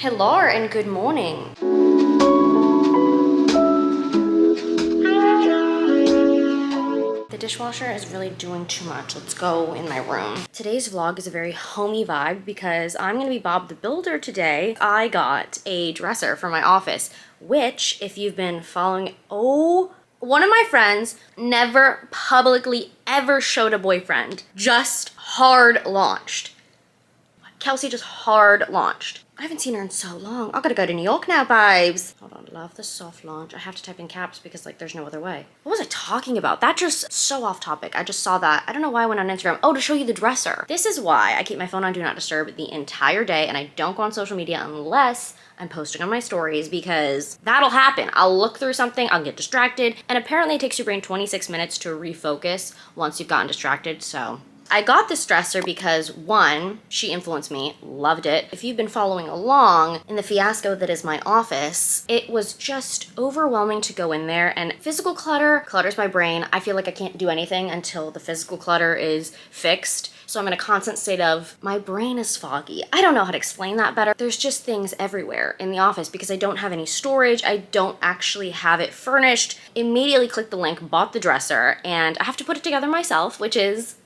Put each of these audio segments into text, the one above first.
Hello and good morning. The dishwasher is really doing too much. Let's go in my room. Today's vlog is a very homey vibe because I'm gonna be Bob the Builder today. I got a dresser for my office, which if you've been following, one of my friends never publicly ever showed a boyfriend, just hard launched. Kelsey just hard launched. I haven't seen her in so long. I gotta go to New York now, babes. Hold on, love the soft launch. I have to type in caps because like there's no other way. What was I talking about? That just so off topic. I just saw that. I don't know why I went on Instagram. Oh, to show you the dresser. This is why I keep my phone on Do Not Disturb the entire day and I don't go on social media unless I'm posting on my stories because that'll happen. I'll look through something, I'll get distracted, and apparently it takes your brain 26 minutes to refocus once you've gotten distracted, so. I got this dresser because one, she influenced me, loved it. If you've been following along in the fiasco that is my office, it was just overwhelming to go in there, and physical clutter clutters my brain. I feel like I can't do anything until the physical clutter is fixed. So I'm in a constant state of, my brain is foggy. I don't know how to explain that better. There's just things everywhere in the office because I don't have any storage. I don't actually have it furnished. Immediately clicked the link, bought the dresser, and I have to put it together myself, which is...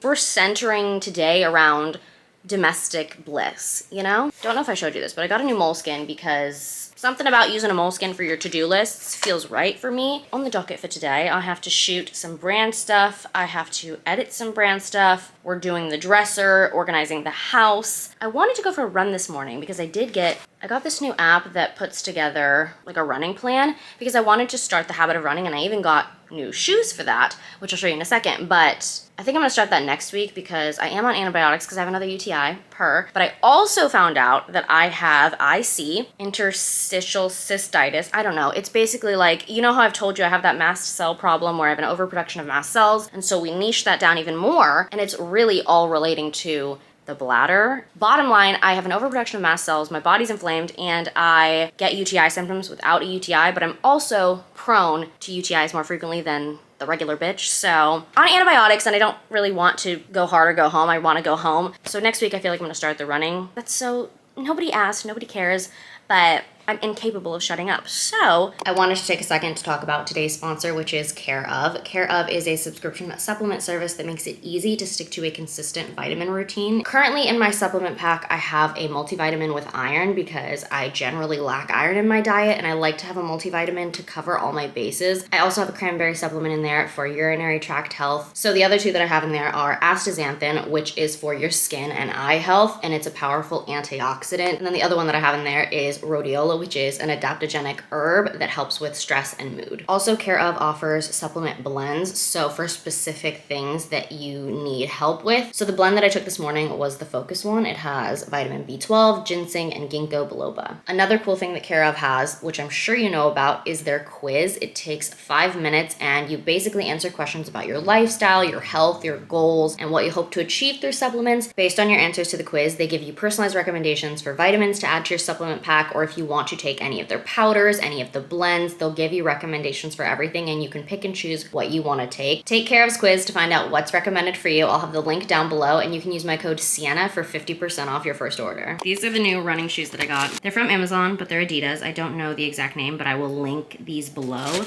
We're centering today around domestic bliss, you know? Don't know if I showed you this, but I got a new moleskin because something about using a moleskin for your to-do lists feels right for me. On the docket for today, I have to shoot some brand stuff. I have to edit some brand stuff. We're doing the dresser, organizing the house. I wanted to go for a run this morning because I got this new app that puts together like a running plan because I wanted to start the habit of running, and I even got new shoes for that, which I'll show you in a second, but I think I'm gonna start that next week because I am on antibiotics because I have another UTI, but I also found out that I have IC, interstitial cystitis. I don't know, it's basically like, you know how I've told you I have that mast cell problem where I have an overproduction of mast cells, and so we niche that down even more, and it's really all relating to the bladder. Bottom line, I have an overproduction of mast cells, my body's inflamed, and I get UTI symptoms without a UTI, but I'm also prone to UTIs more frequently than the regular bitch. So on antibiotics, and I don't really want to go hard or go home. I want to go home. So next week, I feel like I'm gonna start the running. That's so, nobody asked, nobody cares, but I'm incapable of shutting up. So I wanted to take a second to talk about today's sponsor, which is Care Of. Care Of is a subscription supplement service that makes it easy to stick to a consistent vitamin routine. Currently in my supplement pack, I have a multivitamin with iron because I generally lack iron in my diet and I like to have a multivitamin to cover all my bases. I also have a cranberry supplement in there for urinary tract health. So the other two that I have in there are astaxanthin, which is for your skin and eye health, and it's a powerful antioxidant. And then the other one that I have in there is rhodiola, which is an adaptogenic herb that helps with stress and mood. Also, Care Of offers supplement blends, so for specific things that you need help with. So the blend that I took this morning was the Focus one. It has vitamin B12, ginseng, and ginkgo biloba. Another cool thing that Care Of has, which I'm sure you know about, is their quiz. It takes 5 minutes and you basically answer questions about your lifestyle, your health, your goals, and what you hope to achieve through supplements. Based on your answers to the quiz, they give you personalized recommendations for vitamins to add to your supplement pack, or if you want to take any of their powders, any of the blends, they'll give you recommendations for everything and you can pick and choose what you want to take. Take Care Of's quiz to find out what's recommended for you. I'll have the link down below and you can use my code Siena for 50% off your first order. These are the new running shoes that I got. They're from Amazon, but they're Adidas. I don't know the exact name, but I will link these below.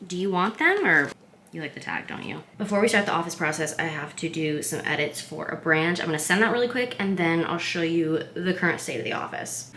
Do you want them, or you like the tag, don't you? Before we start the office process, I have to do some edits for a brand. I'm gonna send that really quick and then I'll show you the current state of the office.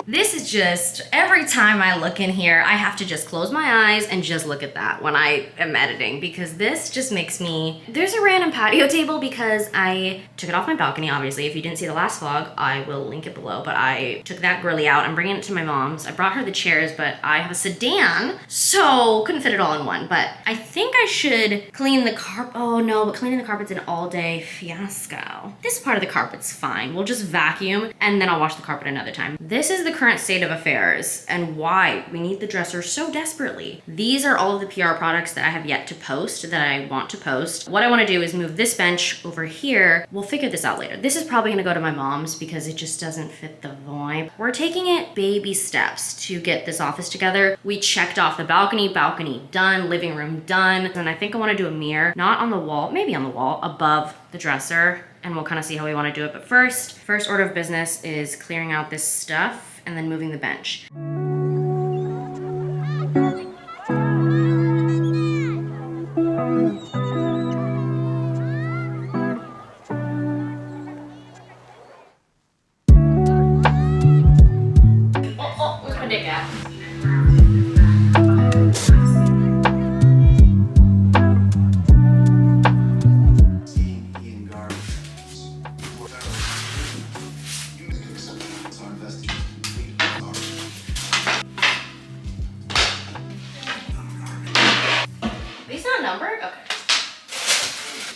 This is just, every time I look in here, I have to just close my eyes and just look at that when I am editing because this just makes me, there's a random patio table because I took it off my balcony, obviously. If you didn't see the last vlog, I will link it below, but I took that grilly out. I'm bringing it to my mom's. I brought her the chairs, but I have a sedan, so couldn't fit it all in one, but I think I should clean the carpet. Oh no, but cleaning the carpet's an all day fiasco. This part of the carpet's fine. We'll just vacuum and then I'll wash the carpet another time. This is the current state of affairs and why we need the dresser so desperately. These are all of the PR products that I have yet to post that I want to post. What I want to do is move this bench over here. We'll figure this out later. This is probably going to go to my mom's because it just doesn't fit the vibe. We're taking it baby steps to get this office together. We checked off the balcony done, living room done, and I think I want to do a mirror, not on the wall, maybe on the wall above the dresser. and we'll kind of see how we want to do it. But first order of business is clearing out this stuff and then moving the bench. Oh, where's my dick at? These not numbered? Okay.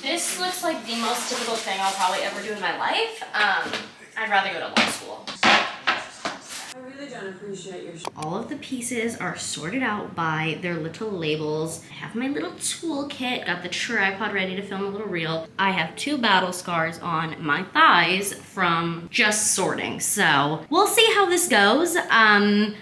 This looks like the most typical thing I'll probably ever do in my life. I'd rather go to law school. I really don't appreciate your All of the pieces are sorted out by their little labels. I have my little toolkit, got the tripod ready to film a little reel. I have 2 battle scars on my thighs from just sorting. So we'll see how this goes. Oh.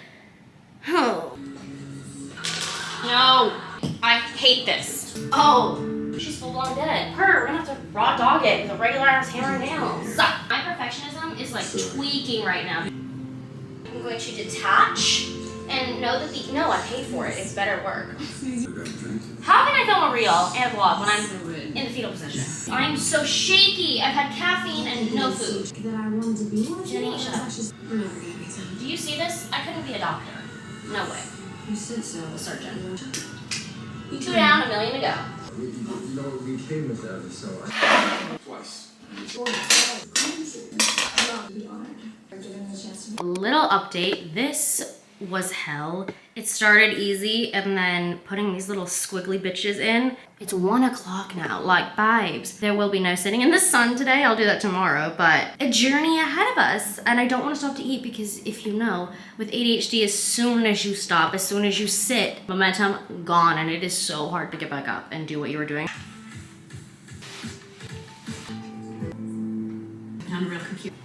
No, I hate this. Oh, she's full blown dead. We're gonna have to raw dog it with a regular ass hammer and nails. My perfectionism is like tweaking right now. I'm going to detach and know that no, I paid for it. It's better work. How can I film a reel and a vlog when I'm in the fetal position? I'm so shaky. I've had caffeine and no food. that I wanted to be with Jenny, you. shut up. Do you see this? I couldn't be a doctor. No way. You said so. A surgeon. 2 down, a million to go. You know, we came with that, so twice. A little update. This was hell. It started easy and then putting these little squiggly bitches in. It's 1 o'clock now, like babes. There will be no sitting in the sun today. I'll do that tomorrow, but a journey ahead of us. And I don't want to stop to eat because if you know, with ADHD, as soon as you stop, as soon as you sit, momentum gone, and it is so hard to get back up and do what you were doing. I'm real confused.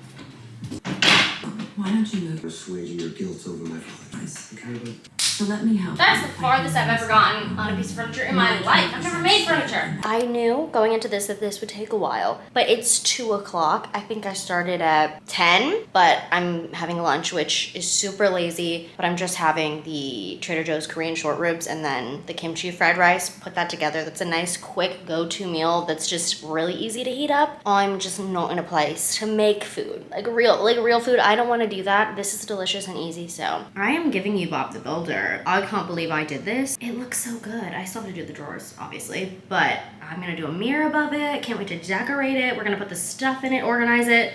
Why don't you move? Persuade your guilt over my father's. Okay, So let me help. That's the farthest I've ever gotten on a piece of furniture in my life. I've never made furniture. I knew going into this that this would take a while, but it's 2 o'clock. I think I started at 10, but I'm having lunch, which is super lazy, but I'm just having the Trader Joe's Korean short ribs and then the kimchi fried rice. Put that together. That's a nice, quick go-to meal that's just really easy to heat up. I'm just not in a place to make food, like real food. I don't want to do that. This is delicious and easy, so I am giving you Bob the Builder. I can't believe I did this. It looks so good. I still have to do the drawers, obviously, but I'm gonna do a mirror above it. Can't wait to decorate it. We're gonna put the stuff in it, organize it.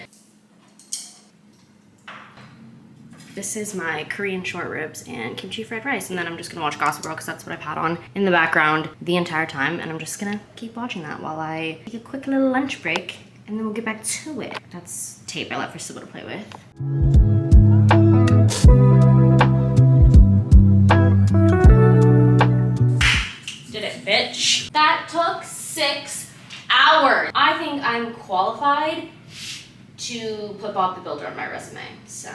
This is my Korean short ribs and kimchi fried rice, and then I'm just gonna watch Gossip Girl because that's what I've had on in the background the entire time, and I'm just gonna keep watching that while I take a quick little lunch break, and then we'll get back to it. That's tape I left for Sybil to play with. Did it, bitch. That took 6 hours. I think I'm qualified to put Bob the Builder on my resume, so.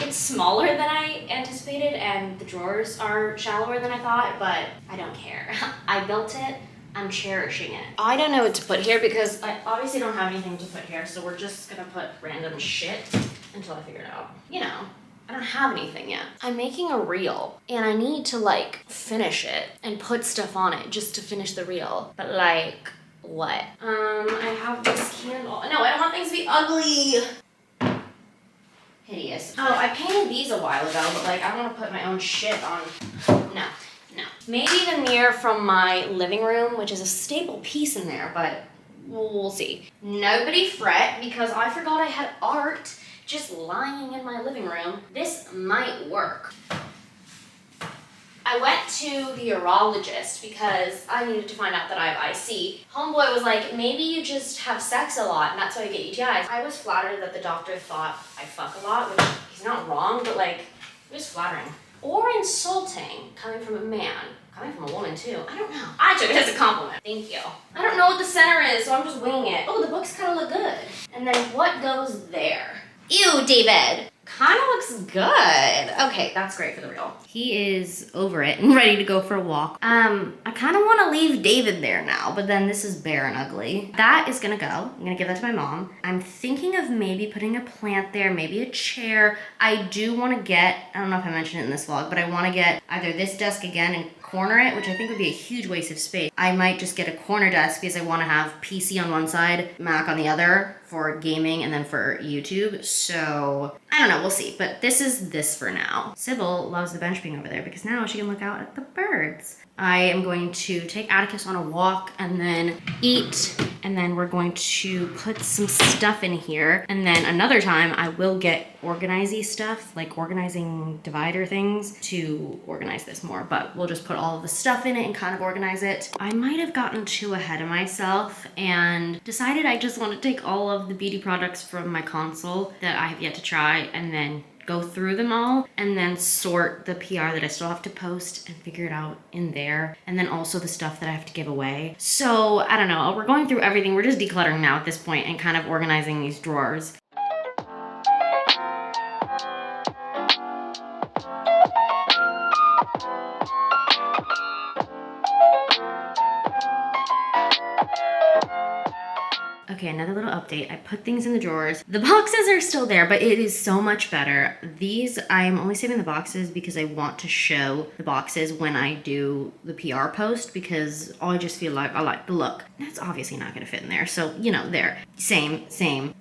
It's smaller than I anticipated and the drawers are shallower than I thought, but I don't care. I built it, I'm cherishing it. I don't know what to put here because I obviously don't have anything to put here, so we're just gonna put random shit until I figure it out. You know, I don't have anything yet. I'm making a reel and I need to like finish it and put stuff on it just to finish the reel. But like, what? I have this candle. No, I don't want things to be ugly. Hideous. Oh, I painted these a while ago, but like I want to put my own shit on. No. Maybe the mirror from my living room, which is a staple piece in there, but we'll see. Nobody fret because I forgot I had art just lying in my living room. This might work. I went to the urologist because I needed to find out that I have IC. Homeboy was like, maybe you just have sex a lot and that's why you get UTIs. I was flattered that the doctor thought I fuck a lot, which he's not wrong, but like, it was flattering. Or insulting coming from a man. Coming from a woman too. I don't know. I took it as a compliment. Thank you. I don't know what the center is, so I'm just winging it. Oh, the books kind of look good. And then what goes there? Ew, David. Kind of looks good. Okay, that's great for the reel. He is over it and ready to go for a walk. I kind of want to leave David there now, but then this is bare and ugly. That is gonna go. I'm gonna give that to my mom. I'm thinking of maybe putting a plant there, maybe a chair. I do want to get, I don't know if I mentioned it in this vlog, but I want to get either this desk again and corner it, which I think would be a huge waste of space. I might just get a corner desk because I want to have PC on one side, Mac on the other for gaming and then for YouTube. So I don't know, we'll see. But this is this for now. Sybil loves the bench being over there because now she can look out at the birds. I am going to take Atticus on a walk and then eat, and then we're going to put some stuff in here. And then another time I will get organizy stuff, like organizing divider things to organize this more, but we'll just put all of the stuff in it and kind of organize it. I might have gotten too ahead of myself and decided I just want to take all of the beauty products from my console that I have yet to try and then go through them all and then sort the PR that I still have to post and figure it out in there. And then also the stuff that I have to give away. So I don't know, we're going through everything. We're just decluttering now at this point and kind of organizing these drawers. Okay, another little update. I put things in the drawers. The boxes are still there, but it is so much better. These, I'm only saving the boxes because I want to show the boxes when I do the PR post because I just feel like I like the look. That's obviously not gonna fit in there. So, you know, there, same.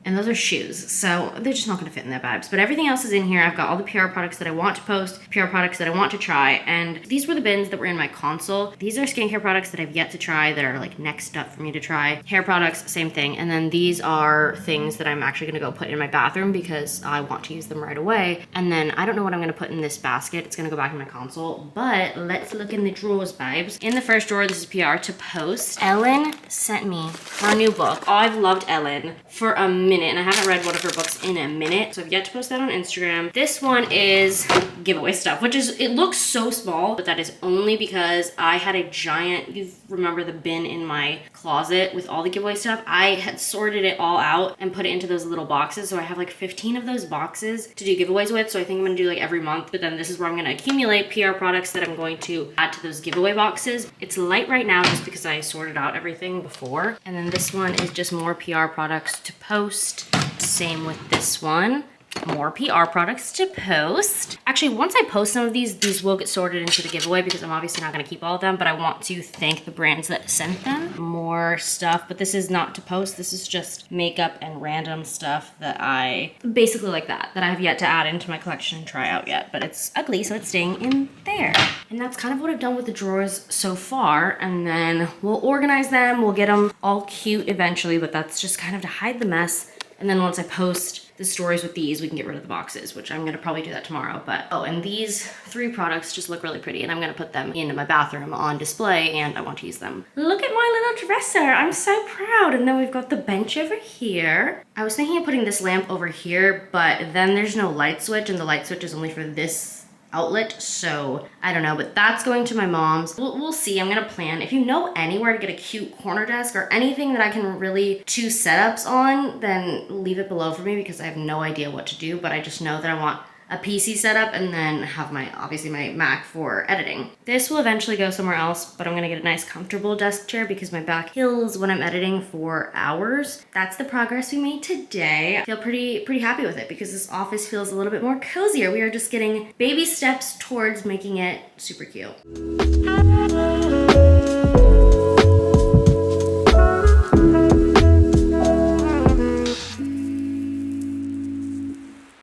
And those are shoes. So they're just not gonna fit in there, babes. But everything else is in here. I've got all the PR products that I want to post, PR products that I want to try. And these were the bins that were in my console. These are skincare products that I've yet to try that are like next up for me to try. Hair products, same thing. And then these are things that I'm actually gonna go put in my bathroom because I want to use them right away. And then I don't know what I'm gonna put in this basket. It's gonna go back in my console, but let's look in the drawers, babes. In the first drawer, this is PR to post. Ellen sent me her new book. Oh, I've loved Ellen for a minute and I haven't read one of her books in a minute. So I've yet to post that on Instagram. This one is giveaway stuff, which is, it looks so small, but that is only because I had a giant, you remember the bin in my closet with all the giveaway stuff? I had sorted it all out and put it into those little boxes. So I have like 15 of those boxes to do giveaways with. So I think I'm gonna do like every month, but then this is where I'm gonna accumulate PR products that I'm going to add to those giveaway boxes. It's light right now just because I sorted out everything before. And then this one is just more PR products to post. Same with this one. More PR products to post. Actually, once I post some of these will get sorted into the giveaway because I'm obviously not gonna keep all of them, but I want to thank the brands that sent them. More stuff, but this is not to post. This is just makeup and random stuff that I, basically like that I have yet to add into my collection and try out yet, but it's ugly, so it's staying in there. And that's kind of what I've done with the drawers so far. And then we'll organize them, we'll get them all cute eventually, but that's just kind of to hide the mess. And then once I post the stories with these, we can get rid of the boxes, which I'm gonna probably do that tomorrow. But, oh, and these 3 products just look really pretty and I'm gonna put them in my bathroom on display and I want to use them. Look at my little dresser, I'm so proud. And then we've got the bench over here. I was thinking of putting this lamp over here, but then there's no light switch and the light switch is only for this outlet, so I don't know, but that's going to my mom's. We'll see. I'm gonna plan. If you know anywhere to get a cute corner desk or anything that I can really choose setups on, then leave it below for me because I have no idea what to do, but I just know that I want a PC setup and then have my, obviously my Mac for editing. This will eventually go somewhere else, but I'm gonna get a nice comfortable desk chair because my back heals when I'm editing for hours. That's the progress we made today. I feel pretty happy with it because this office feels a little bit more cozier. We are just getting baby steps towards making it super cute.